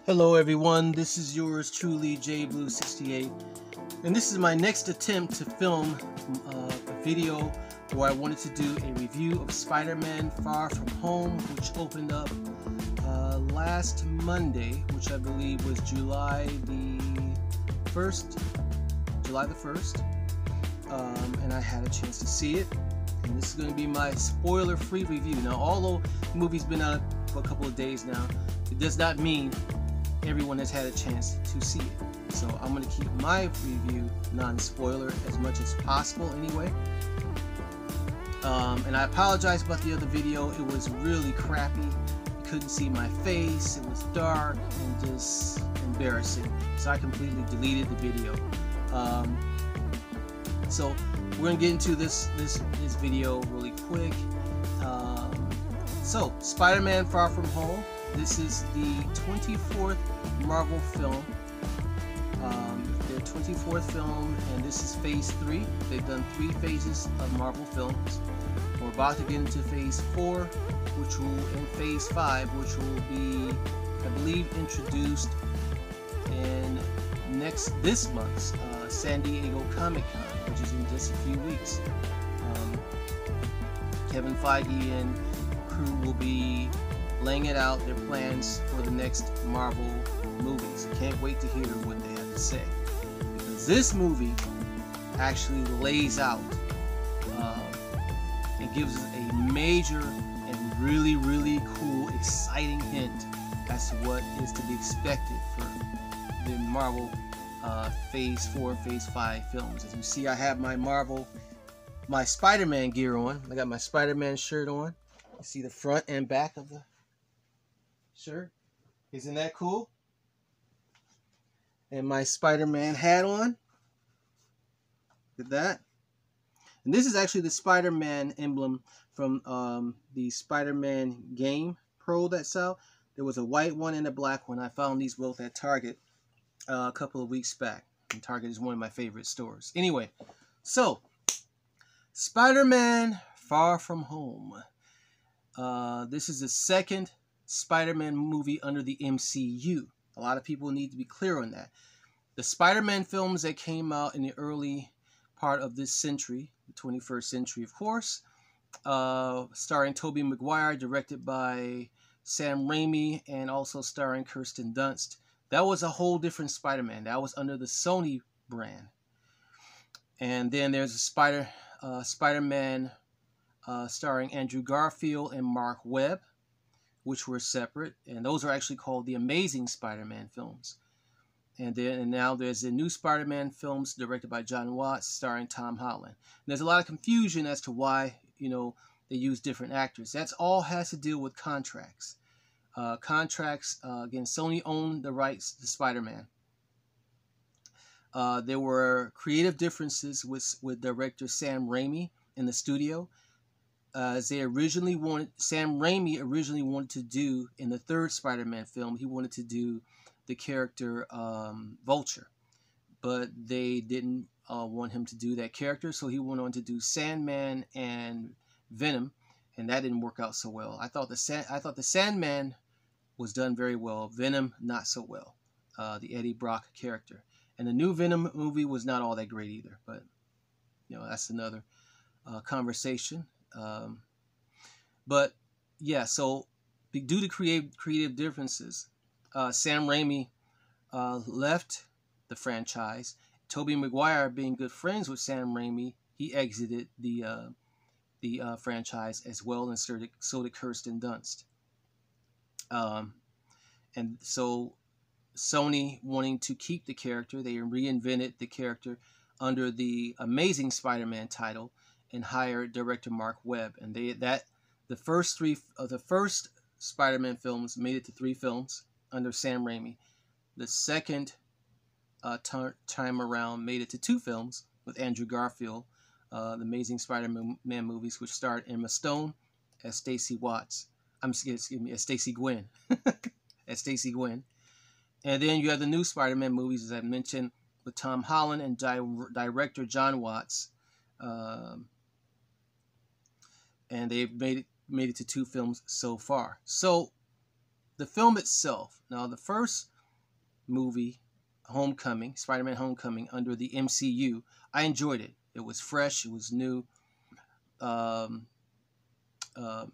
Hello everyone, this is yours truly, JBlue68, and this is my next attempt to film a video where I wanted to do a review of Spider-Man Far From Home, which opened up last Monday, which I believe was July the 1st, and I had a chance to see it, and this is going to be my spoiler-free review. Now, although the movie's been out for a couple of days now, it does not mean everyone has had a chance to see it. So I'm going to keep my review non-spoiler as much as possible anyway. And I apologize about the other video. It was really crappy. You couldn't see my face. It was dark and just embarrassing. So I completely deleted the video. So we're going to get into this video really quick. So Spider-Man Far From Home. This is the 24th Marvel film, their 24th film, and this is phase 3. They've done 3 phases of Marvel films. We're about to get into phase 4, and phase 5, which will be, I believe, introduced in this month's San Diego Comic-Con, which is in just a few weeks. Kevin Feige and crew will be laying it out, their plans for the next Marvel movies. I can't wait to hear what they have to say, because this movie actually lays out and gives us a major and really cool, exciting hint as to what is to be expected for the Marvel phase 4, phase 5 films. As you see, I have my Spider-Man gear on. I got my Spider-Man shirt on. You see the front and back of the shirt. Isn't that cool? And my Spider-Man hat on. Look at that. And this is actually the Spider-Man emblem from the Spider-Man Game Pro that's out. There was a white one and a black one. I found these both at Target a couple of weeks back. And Target is one of my favorite stores. Anyway, so Spider-Man Far From Home. This is the second Spider-Man movie under the MCU. A lot of people need to be clear on that. The Spider-Man films that came out in the early part of this century, the 21st century, of course, starring Tobey Maguire, directed by Sam Raimi, and also starring Kirsten Dunst. That was a whole different Spider-Man. That was under the Sony brand. And then there's a Spider-Man starring Andrew Garfield and Mark Webb, which were separate, and those are actually called the Amazing Spider-Man films. And now there's the new Spider-Man films directed by Jon Watts, starring Tom Holland. And there's a lot of confusion as to why, they use different actors. That's all has to do with contracts. Again, Sony owned the rights to Spider-Man. There were creative differences with director Sam Raimi in the studio. Sam Raimi originally wanted to do, in the third Spider-Man film, he wanted to do the character Vulture. But they didn't want him to do that character, so he went on to do Sandman and Venom, and that didn't work out so well. I thought the Sandman was done very well, Venom not so well, the Eddie Brock character. And the new Venom movie was not all that great either, but that's another conversation. But yeah, so due to creative differences, Sam Raimi left the franchise. Tobey Maguire, being good friends with Sam Raimi, he exited the franchise as well, and so did Kirsten Dunst. And so Sony, wanting to keep the character, they reinvented the character under the Amazing Spider-Man title and hired director Mark Webb. And the first Spider-Man films made it to 3 films under Sam Raimi. The second time around made it to 2 films with Andrew Garfield, the Amazing Spider-Man movies, which starred Emma Stone as Stacy Watts. As Stacy Gwen. As Stacy Gwen. And then you have the new Spider-Man movies, as I mentioned, with Tom Holland and director Jon Watts. And they've made it to 2 films so far. So the film itself, now the first movie, Homecoming, Spider-Man Homecoming, under the MCU. I enjoyed it. It was fresh. It was new. Um,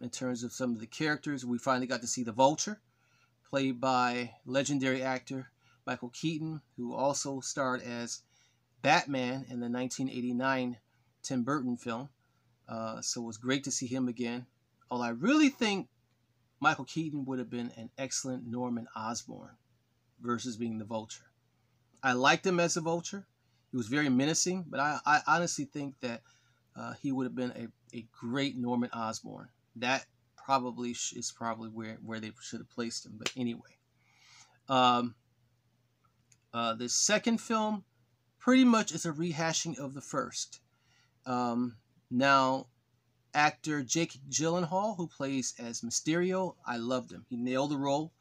in terms of some of the characters, we finally got to see the Vulture, played by legendary actor Michael Keaton, who also starred as Batman in the 1989 Tim Burton film. So it was great to see him again. Although I really think Michael Keaton would have been an excellent Norman Osborn versus being the Vulture. I liked him as the Vulture. He was very menacing, but I honestly think that he would have been a great Norman Osborn. That probably is probably where they should have placed him. But anyway, the second film pretty much is a rehashing of the first. Now, actor Jake Gyllenhaal, who plays as Mysterio, I loved him. He nailed the role.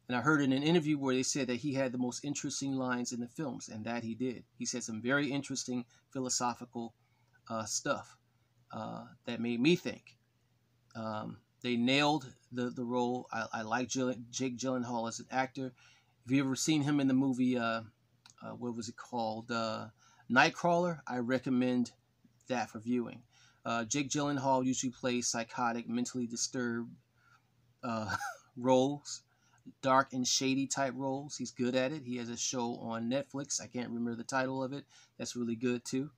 And I heard in an interview where they said that he had the most interesting lines in the films, and that he did. He said some very interesting philosophical stuff that made me think. They nailed the role. I like Jake Gyllenhaal as an actor. Have you ever seen him in the movie, what was it called? Nightcrawler? I recommend that for viewing. Jake Gyllenhaal usually plays psychotic, mentally disturbed roles, dark and shady type roles. He's good at it. He has a show on Netflix. I can't remember the title of it. That's really good too.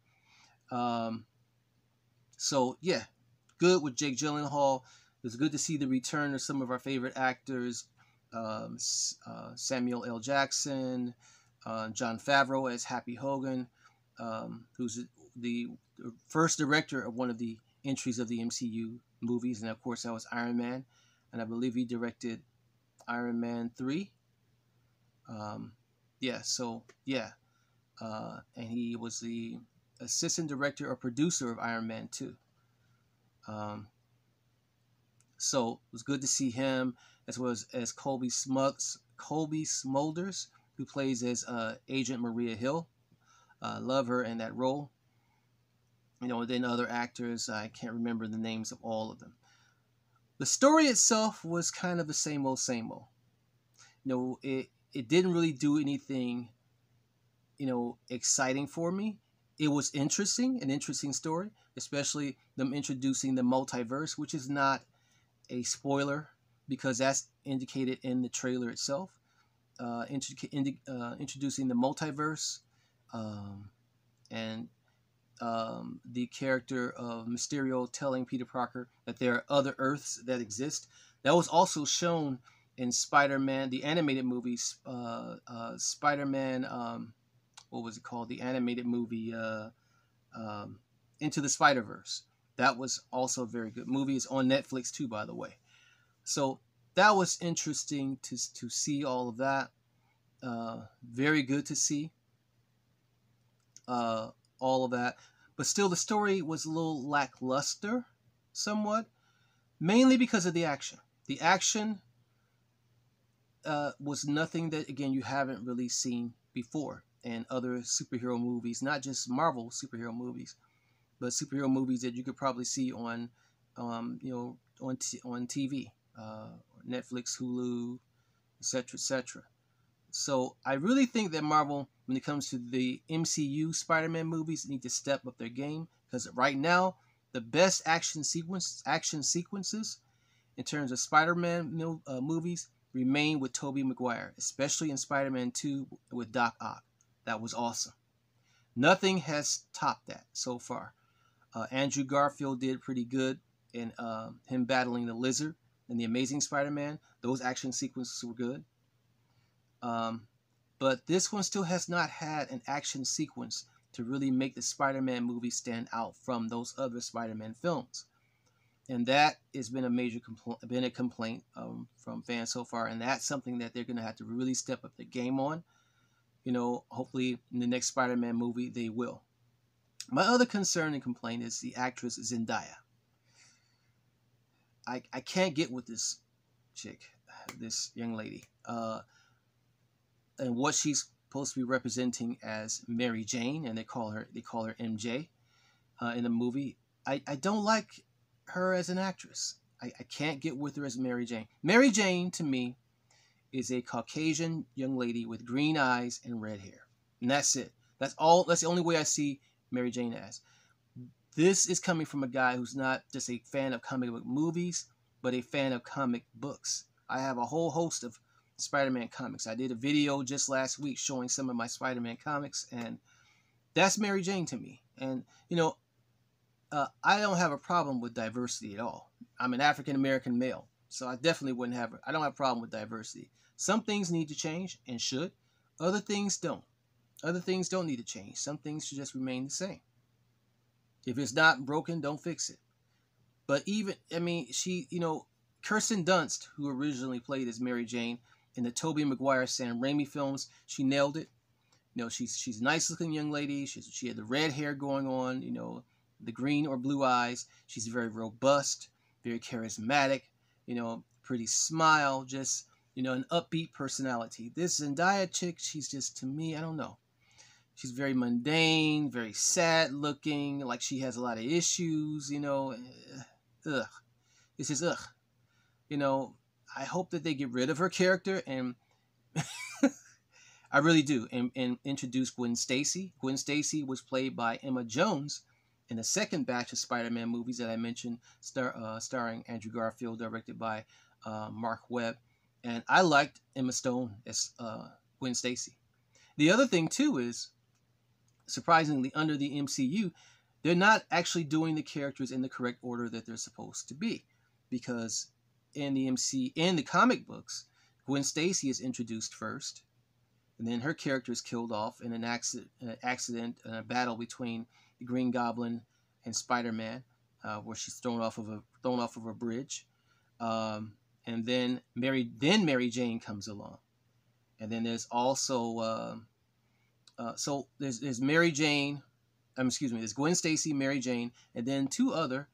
So yeah, good with Jake Gyllenhaal. It was good to see the return of some of our favorite actors. Samuel L. Jackson, Jon Favreau as Happy Hogan, who's the first director of one of the entries of the MCU movies, and of course that was Iron Man, and I believe he directed Iron Man 3. And he was the assistant director or producer of Iron Man 2. So it was good to see him, as well as Colby Smulders, who plays as Agent Maria Hill. Love her in that role. You know, then other actors, I can't remember the names of all of them. The story itself was kind of the same old, same old. You know, it didn't really do anything, you know, exciting for me. It was interesting, an interesting story, especially them introducing the multiverse, which is not a spoiler because that's indicated in the trailer itself. Introducing the multiverse and the character of Mysterio telling Peter Parker that there are other Earths that exist. That was also shown in Spider-Man, the animated movies. Spider-Man, what was it called? The animated movie Into the Spider-Verse. That was also a very good movie. It's on Netflix too, by the way. So that was interesting to see all of that. Very good to see all of that. But still, the story was a little lackluster, somewhat, mainly because of the action. The action was nothing that, again, you haven't really seen before in other superhero movies, not just Marvel superhero movies, but superhero movies that you could probably see on, on TV, Netflix, Hulu, etc., etc. So I really think that Marvel, when it comes to the MCU Spider-Man movies, need to step up their game, because right now the best action sequences in terms of Spider-Man movies remain with Tobey Maguire, especially in Spider-Man 2 with Doc Ock. That was awesome. Nothing has topped that so far. Andrew Garfield did pretty good in him battling the Lizard in The Amazing Spider-Man. Those action sequences were good. But this one still has not had an action sequence to really make the Spider-Man movie stand out from those other Spider-Man films. And that has been a major complaint from fans so far. And that's something that they're going to have to really step up their game on. You know, hopefully in the next Spider-Man movie, they will. My other concern and complaint is the actress Zendaya. I can't get with this chick, this young lady, and what she's supposed to be representing as Mary Jane, and they call her MJ in the movie. I don't like her as an actress. I can't get with her as Mary Jane. Mary Jane, to me, is a Caucasian young lady with green eyes and red hair. And that's it. That's all. That's the only way I see Mary Jane as. This is coming from a guy who's not just a fan of comic book movies, but a fan of comic books. I have a whole host of Spider-Man comics. I did a video just last week showing some of my Spider-Man comics, and that's Mary Jane to me. And, you know, I don't have a problem with diversity at all. I'm an African-American male, so I definitely wouldn't have, I don't have a problem with diversity. Some things need to change and should. Other things don't. Other things don't need to change. Some things should just remain the same. If it's not broken, don't fix it. But even, I mean, Kirsten Dunst, who originally played as Mary Jane in the Tobey Maguire Sam Raimi films, she nailed it. You know, she's a nice looking young lady. She had the red hair going on, you know, the green or blue eyes. She's very robust, very charismatic, you know, pretty smile, just, you know, an upbeat personality. This Zendaya chick, she's just, to me, I don't know. She's very mundane, very sad looking, like she has a lot of issues, you know. Ugh. This is ugh. You know, I hope that they get rid of her character, and I really do, and introduce Gwen Stacy. Gwen Stacy was played by Emma Jones in the second batch of Spider-Man movies that I mentioned, starring Andrew Garfield, directed by Mark Webb. And I liked Emma Stone as Gwen Stacy. The other thing, too, is, surprisingly, under the MCU, they're not actually doing the characters in the correct order that they're supposed to be. Because in the comic books, Gwen Stacy is introduced first, and then her character is killed off in an accident, a battle between the Green Goblin and Spider-Man, where she's thrown off of a bridge. And then Mary Jane comes along, and then there's also so there's Mary Jane, there's Gwen Stacy, Mary Jane, and then two other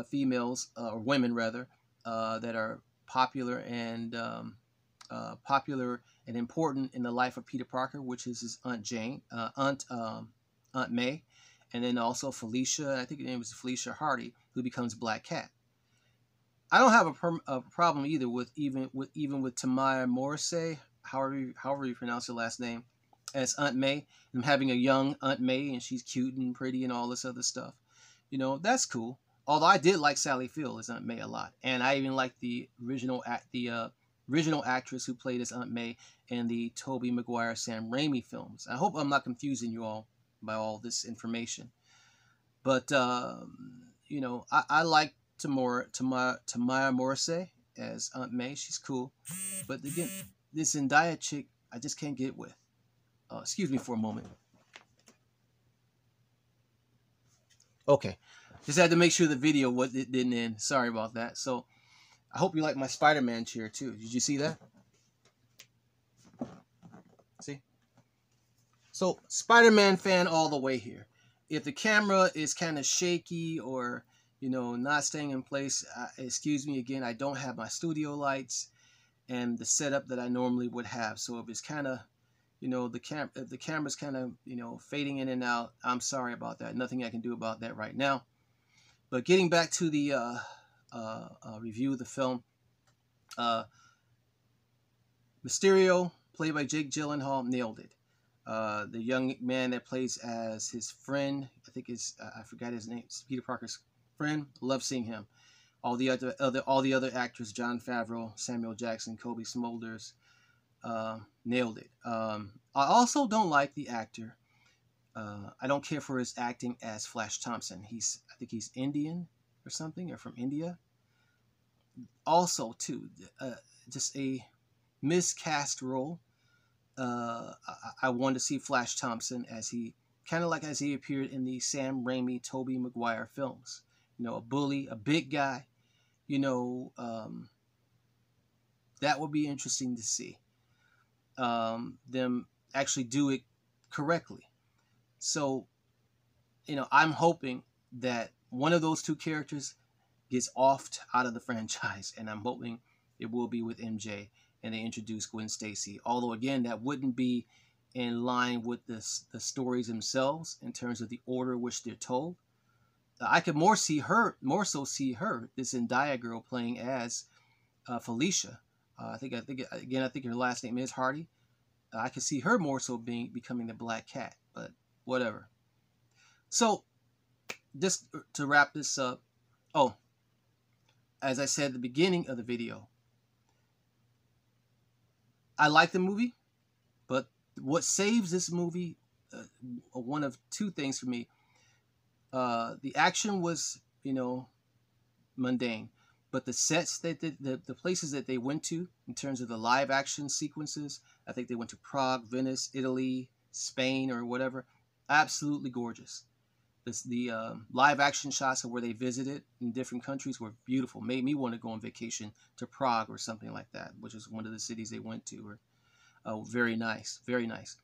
females, or women rather, that are popular and important in the life of Peter Parker, which is his Aunt May, and then also Felicia. I think her name is Felicia Hardy, who becomes Black Cat. I don't have a problem either with Tamaya Morrissey, however you pronounce her last name, as Aunt May. I'm having a young Aunt May, and she's cute and pretty and all this other stuff. You know, that's cool. Although I did like Sally Field as Aunt May a lot, and I even liked the original actress who played as Aunt May in the Tobey Maguire Sam Raimi films. I hope I'm not confusing you all by all this information, but you know, I like Tamaya Morrissey as Aunt May. She's cool, but again, this Zendaya chick, I just can't get with. Excuse me for a moment. Okay, just had to make sure the video didn't end. Sorry about that. So I hope you like my Spider-Man chair too. Did you see that? See? So Spider-Man fan all the way here. If the camera is kind of shaky or, you know, not staying in place, excuse me again. I don't have my studio lights and the setup that I normally would have. So if it's kind of, you know, the camera's kind of, you know, fading in and out, I'm sorry about that. Nothing I can do about that right now. But getting back to the review of the film, Mysterio, played by Jake Gyllenhaal, nailed it. The young man that plays as his friend, I think I forgot his name, Peter Parker's friend. Love seeing him. All the other actors, Jon Favreau, Samuel Jackson, Kobe Smulders, nailed it. I also don't like the actor. I don't care for his acting as Flash Thompson. I think he's Indian or something, or from India. Also, too, just a miscast role. I wanted to see Flash Thompson as he appeared in the Sam Raimi, Tobey Maguire films. You know, a bully, a big guy. You know, that would be interesting to see. Them actually do it correctly. So, you know, I'm hoping that one of those two characters gets offed out of the franchise, and I'm hoping it will be with MJ and they introduce Gwen Stacy. Although, again, that wouldn't be in line with the stories themselves in terms of the order which they're told. I could more so see her, this Zendaya girl, playing as Felicia, I think her last name is Hardy. I could see her more so becoming the Black Cat, but whatever. So, just to wrap this up. Oh, as I said at the beginning of the video, I like the movie, but what saves this movie, one of two things for me. The action was, mundane, but the sets that the places that they went to in terms of the live action sequences, I think they went to Prague, Venice, Italy, Spain, or whatever, absolutely gorgeous. The live action shots of where they visited in different countries were beautiful. Made me want to go on vacation to Prague or something like that, which is one of the cities they went to. Very nice, very nice.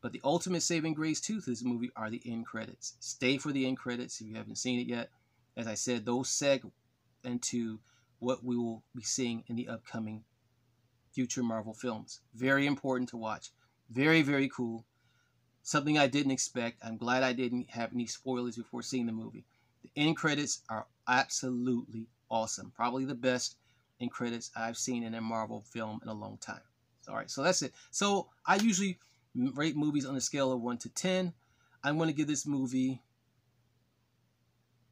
But the ultimate saving grace to this movie are the end credits. Stay for the end credits if you haven't seen it yet. As I said, those seg into what we will be seeing in the upcoming future Marvel films. Very important to watch. Very, very cool. Something I didn't expect. I'm glad I didn't have any spoilers before seeing the movie. The end credits are absolutely awesome. Probably the best end credits I've seen in a Marvel film in a long time. All right, so that's it. So I usually rate movies on a scale of 1 to 10. I'm going to give this movie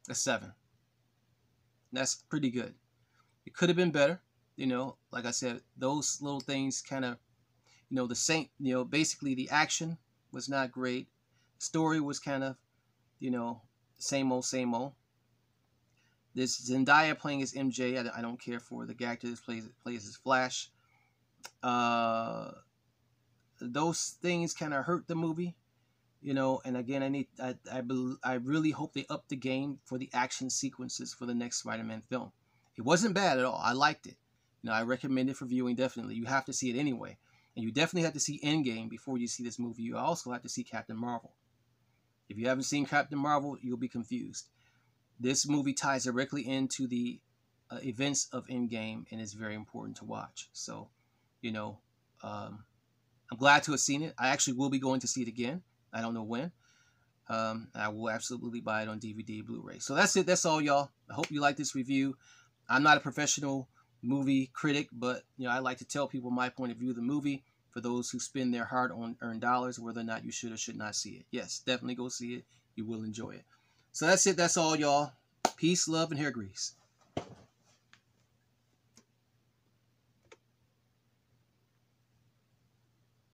a 7. That's pretty good. It could have been better. Like I said, those little things kind of, the same, basically the action was not great. Story was kind of, same old, same old. This Zendaya playing as MJ, I don't care for. The actor that plays as Flash. Those things kind of hurt the movie, and again, I really hope they up the game for the action sequences for the next Spider-Man film. It wasn't bad at all. I liked it. I recommend it for viewing, definitely. You have to see it anyway. And you definitely have to see Endgame before you see this movie. You also have to see Captain Marvel. If you haven't seen Captain Marvel, you'll be confused. This movie ties directly into the events of Endgame and is very important to watch. So, I'm glad to have seen it. I actually will be going to see it again. I don't know when. I will absolutely buy it on DVD, Blu-ray. So that's it. That's all, y'all. I hope you like this review. I'm not a professional movie critic, but I like to tell people my point of view of the movie for those who spend their hard-earned dollars, whether or not you should or should not see it. Yes, definitely go see it. You will enjoy it. So that's it. That's all, y'all. Peace, love, and hair grease.